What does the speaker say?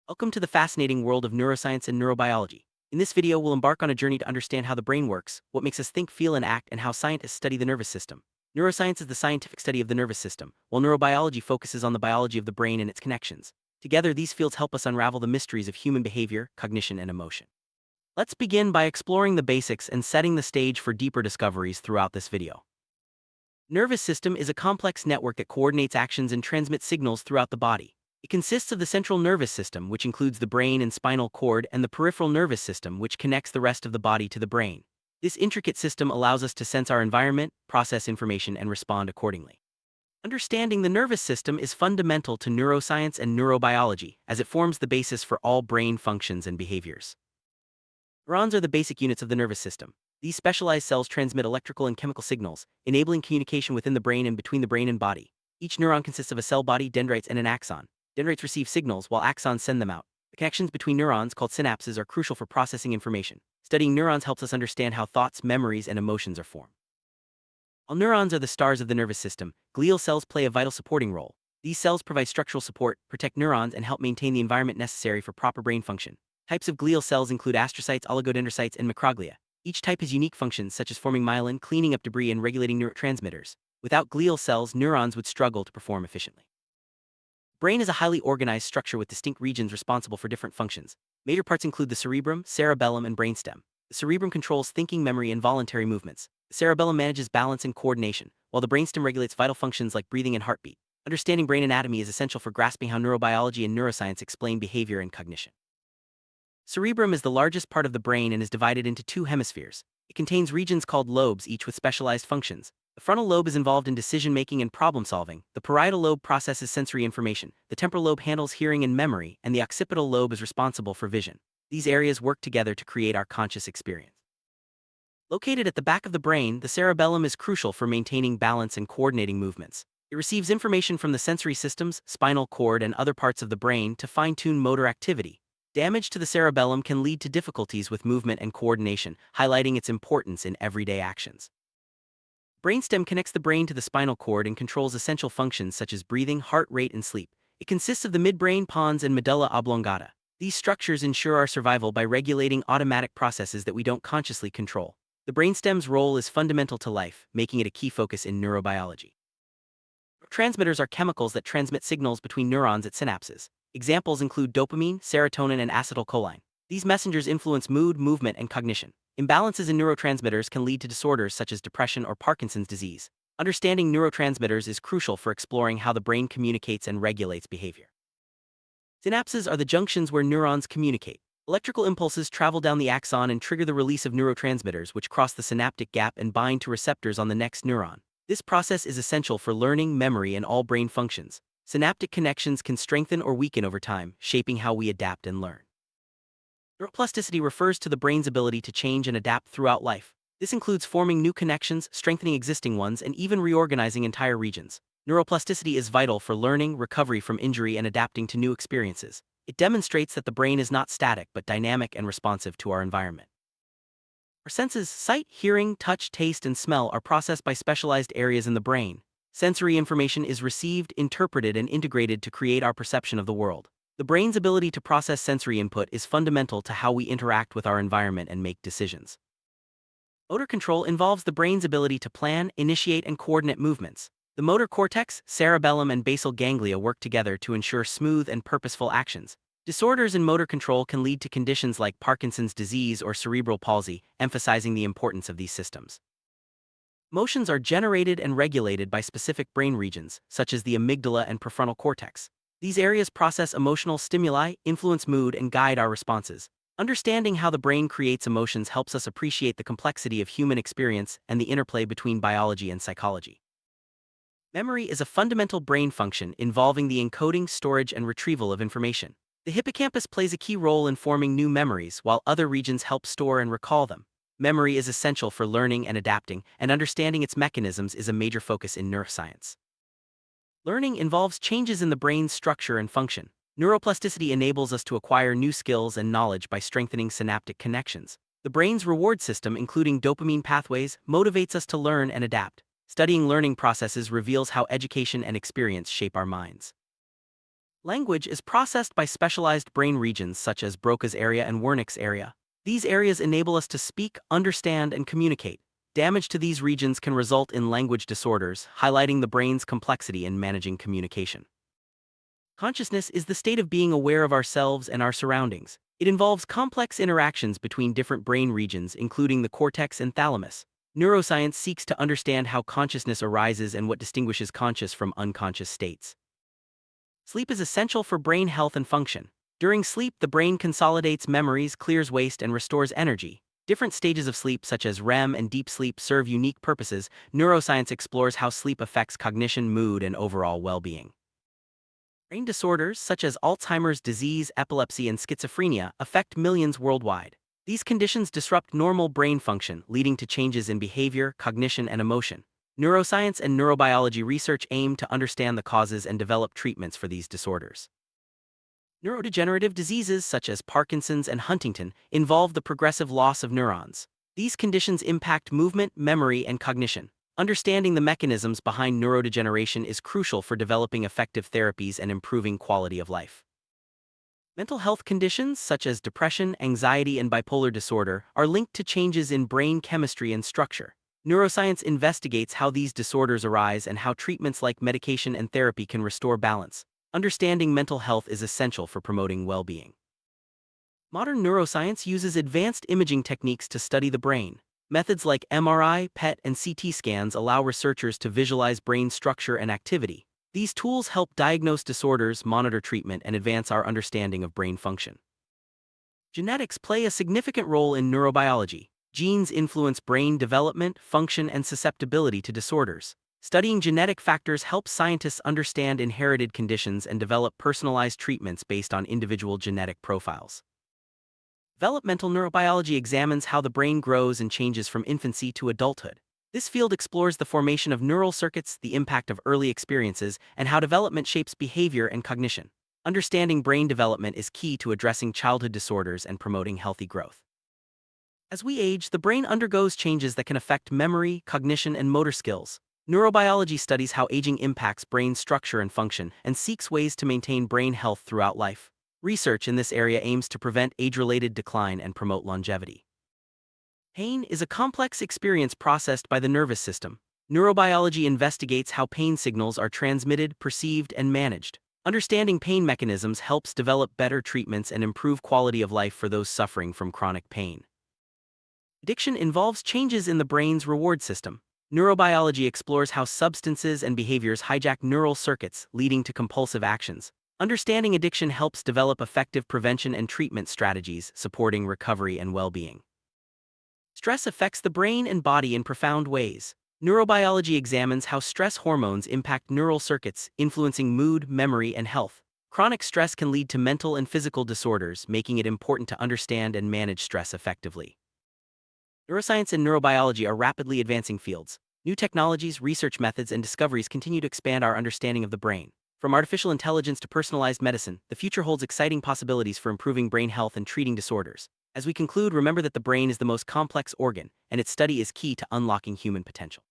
Welcome to the fascinating world of neuroscience and neurobiology. In this video, we'll embark on a journey to understand how the brain works, what makes us think, feel, and act, and how scientists study the nervous system. Neuroscience is the scientific study of the nervous system, while neurobiology focuses on the biology of the brain and its connections. Together, these fields help us unravel the mysteries of human behavior, cognition, and emotion. Let's begin by exploring the basics and setting the stage for deeper discoveries throughout this video. Nervous system is a complex network that coordinates actions and transmits signals throughout the body. It consists of the central nervous system, which includes the brain and spinal cord, and the peripheral nervous system, which connects the rest of the body to the brain. This intricate system allows us to sense our environment, process information, and respond accordingly. Understanding the nervous system is fundamental to neuroscience and neurobiology, as it forms the basis for all brain functions and behaviors. Neurons are the basic units of the nervous system. These specialized cells transmit electrical and chemical signals, enabling communication within the brain and between the brain and body. Each neuron consists of a cell body, dendrites, and an axon. Dendrites receive signals while axons send them out. The connections between neurons, called synapses, are crucial for processing information. Studying neurons helps us understand how thoughts, memories, and emotions are formed. While neurons are the stars of the nervous system, glial cells play a vital supporting role. These cells provide structural support, protect neurons, and help maintain the environment necessary for proper brain function. Types of glial cells include astrocytes, oligodendrocytes, and microglia. Each type has unique functions such as forming myelin, cleaning up debris, and regulating neurotransmitters. Without glial cells, neurons would struggle to perform efficiently. Brain is a highly organized structure with distinct regions responsible for different functions. Major parts include the cerebrum, cerebellum, and brainstem. The cerebrum controls thinking, memory, and voluntary movements. The cerebellum manages balance and coordination, while the brainstem regulates vital functions like breathing and heartbeat. Understanding brain anatomy is essential for grasping how neurobiology and neuroscience explain behavior and cognition. Cerebrum is the largest part of the brain and is divided into two hemispheres. It contains regions called lobes, each with specialized functions. The frontal lobe is involved in decision-making and problem-solving. The parietal lobe processes sensory information. The temporal lobe handles hearing and memory, and the occipital lobe is responsible for vision. These areas work together to create our conscious experience. Located at the back of the brain, the cerebellum is crucial for maintaining balance and coordinating movements. It receives information from the sensory systems, spinal cord, and other parts of the brain to fine-tune motor activity. Damage to the cerebellum can lead to difficulties with movement and coordination, highlighting its importance in everyday actions. Brainstem connects the brain to the spinal cord and controls essential functions such as breathing, heart rate, and sleep. It consists of the midbrain, pons, and medulla oblongata. These structures ensure our survival by regulating automatic processes that we don't consciously control. The brainstem's role is fundamental to life, making it a key focus in neurobiology. Transmitters are chemicals that transmit signals between neurons at synapses. Examples include dopamine, serotonin, and acetylcholine. These messengers influence mood, movement, and cognition. Imbalances in neurotransmitters can lead to disorders such as depression or Parkinson's disease. Understanding neurotransmitters is crucial for exploring how the brain communicates and regulates behavior. Synapses are the junctions where neurons communicate. Electrical impulses travel down the axon and trigger the release of neurotransmitters, which cross the synaptic gap and bind to receptors on the next neuron. This process is essential for learning, memory, and all brain functions. Synaptic connections can strengthen or weaken over time, shaping how we adapt and learn. Neuroplasticity refers to the brain's ability to change and adapt throughout life. This includes forming new connections, strengthening existing ones, and even reorganizing entire regions. Neuroplasticity is vital for learning, recovery from injury, and adapting to new experiences. It demonstrates that the brain is not static but dynamic and responsive to our environment. Our senses, sight, hearing, touch, taste, and smell, are processed by specialized areas in the brain. Sensory information is received, interpreted, and integrated to create our perception of the world. The brain's ability to process sensory input is fundamental to how we interact with our environment and make decisions. Motor control involves the brain's ability to plan, initiate, and coordinate movements. The motor cortex, cerebellum, and basal ganglia work together to ensure smooth and purposeful actions. Disorders in motor control can lead to conditions like Parkinson's disease or cerebral palsy, emphasizing the importance of these systems. Emotions are generated and regulated by specific brain regions, such as the amygdala and prefrontal cortex. These areas process emotional stimuli, influence mood, and guide our responses. Understanding how the brain creates emotions helps us appreciate the complexity of human experience and the interplay between biology and psychology. Memory is a fundamental brain function involving the encoding, storage, and retrieval of information. The hippocampus plays a key role in forming new memories, while other regions help store and recall them. Memory is essential for learning and adapting, and understanding its mechanisms is a major focus in neuroscience. Learning involves changes in the brain's structure and function. Neuroplasticity enables us to acquire new skills and knowledge by strengthening synaptic connections. The brain's reward system, including dopamine pathways, motivates us to learn and adapt. Studying learning processes reveals how education and experience shape our minds. Language is processed by specialized brain regions such as Broca's area and Wernicke's area. These areas enable us to speak, understand, and communicate. Damage to these regions can result in language disorders, highlighting the brain's complexity in managing communication. Consciousness is the state of being aware of ourselves and our surroundings. It involves complex interactions between different brain regions, including the cortex and thalamus. Neuroscience seeks to understand how consciousness arises and what distinguishes conscious from unconscious states. Sleep is essential for brain health and function. During sleep, the brain consolidates memories, clears waste, and restores energy. Different stages of sleep, such as REM and deep sleep, serve unique purposes. Neuroscience explores how sleep affects cognition, mood, and overall well-being. Brain disorders, such as Alzheimer's disease, epilepsy, and schizophrenia, affect millions worldwide. These conditions disrupt normal brain function, leading to changes in behavior, cognition, and emotion. Neuroscience and neurobiology research aim to understand the causes and develop treatments for these disorders. Neurodegenerative diseases such as Parkinson's and Huntington involve the progressive loss of neurons. These conditions impact movement, memory, and cognition. Understanding the mechanisms behind neurodegeneration is crucial for developing effective therapies and improving quality of life. Mental health conditions such as depression, anxiety, and bipolar disorder are linked to changes in brain chemistry and structure. Neuroscience investigates how these disorders arise and how treatments like medication and therapy can restore balance. Understanding mental health is essential for promoting well-being. Modern neuroscience uses advanced imaging techniques to study the brain. Methods like MRI, PET, and CT scans allow researchers to visualize brain structure and activity. These tools help diagnose disorders, monitor treatment, and advance our understanding of brain function. Genetics play a significant role in neurobiology. Genes influence brain development, function, and susceptibility to disorders. Studying genetic factors helps scientists understand inherited conditions and develop personalized treatments based on individual genetic profiles. Developmental neurobiology examines how the brain grows and changes from infancy to adulthood. This field explores the formation of neural circuits, the impact of early experiences, and how development shapes behavior and cognition. Understanding brain development is key to addressing childhood disorders and promoting healthy growth. As we age, the brain undergoes changes that can affect memory, cognition, and motor skills. Neurobiology studies how aging impacts brain structure and function and seeks ways to maintain brain health throughout life. Research in this area aims to prevent age-related decline and promote longevity. Pain is a complex experience processed by the nervous system. Neurobiology investigates how pain signals are transmitted, perceived, and managed. Understanding pain mechanisms helps develop better treatments and improve quality of life for those suffering from chronic pain. Addiction involves changes in the brain's reward system. Neurobiology explores how substances and behaviors hijack neural circuits, leading to compulsive actions. Understanding addiction helps develop effective prevention and treatment strategies, supporting recovery and well-being. Stress affects the brain and body in profound ways. Neurobiology examines how stress hormones impact neural circuits, influencing mood, memory, and health. Chronic stress can lead to mental and physical disorders, making it important to understand and manage stress effectively. Neuroscience and neurobiology are rapidly advancing fields. New technologies, research methods, and discoveries continue to expand our understanding of the brain. From artificial intelligence to personalized medicine, the future holds exciting possibilities for improving brain health and treating disorders. As we conclude, remember that the brain is the most complex organ, and its study is key to unlocking human potential.